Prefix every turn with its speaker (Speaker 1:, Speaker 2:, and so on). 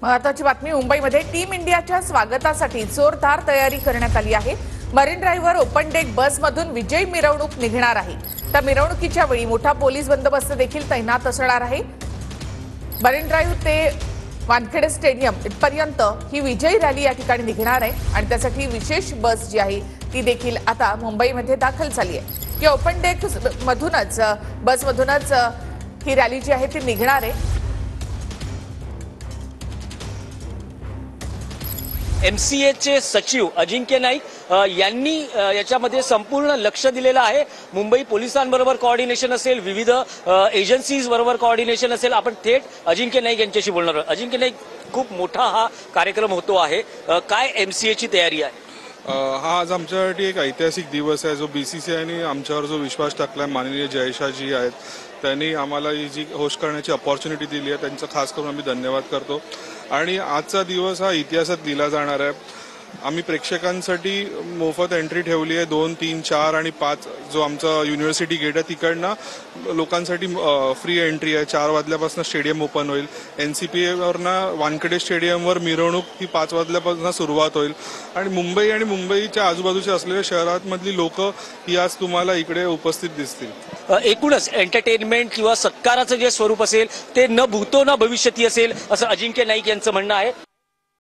Speaker 1: महत्त्वाची बातमी मुंबईमध्ये टीम इंडियाच्या स्वागतासाठी जोरदार तयारी करण्यात आली आहे। मरीन ड्राईव्हवर ओपन डेक बसमधून विजय मिरवणूक निघणार आहे। त्या मिरवणुकीच्या वेळी मोठा पोलीस बंदोबस्त देखील तैनात असणार आहे। मरीन ड्राईव्ह ते वानखेडे स्टेडियम इथपर्यंत ही विजय रॅली या ठिकाणी निघणार आहे आणि त्यासाठी विशेष बस जी आहे ती देखील आता मुंबईमध्ये दाखल झाली आहे। की ओपन डेक मधूनच बसमधूनच ही रॅली जी आहे ती निघणार आहे।
Speaker 2: MCAचे सचिव अजिंक्य नाईक यांनी याच्यामध्ये संपूर्ण लक्ष दिलेलं आहे। मुंबई पोलिसांबरोबर कोऑर्डिनेशन असेल, विविध एजन्सीज बरोबर कोऑर्डिनेशन असेल। आपण थेट अजिंक्य नाईक यांच्याशी बोलणार आहोत। अजिंक्य नाईक, खूप मोठा हा कार्यक्रम होतो आहे, काय MCAची तयारी आहे?
Speaker 3: हा आज आमच्यासाठी एक ऐतिहासिक दिवस आहे। जो BCCIने आमच्यावर जो विश्वास टाकलाय, माननीय जयशाजी आहेत त्यांनी आम्हाला ही जी होस्ट करण्याची अपॉर्च्युनिटी दिली आहे त्यांचा खास करून आम्ही धन्यवाद करतो। आणि आजचा दिवस हा इतिहासात लिहिला जाणार आहे। आम्ही प्रेक्षकांसाठी मोफत एंट्री ठेवली आहे 2, 3, 4 आणि 5 जो आमचा युनिव्हर्सिटी गेट आहे तिकडनं लोकांसाठी फ्री एंट्री आहे। 4 वाजल्यापासून स्टेडियम ओपन होईल। NCPA वरनं वानखेडे स्टेडियमवर मिरवणूक ही 5 वाजल्यापासून सुरुवात होईल आणि मुंबई आणि मुंबईच्या आजूबाजूच्या असलेल्या शहरांमधली लोक ही आज तुम्हाला इकडे उपस्थित दिसतील।
Speaker 2: एकूणच एंटरटेनमेंट किंवा सत्काराचं जे स्वरूप असेल ते न भूतो न भविष्यती असेल असं अजिंक्य नाईक यांचं म्हणणं आहे।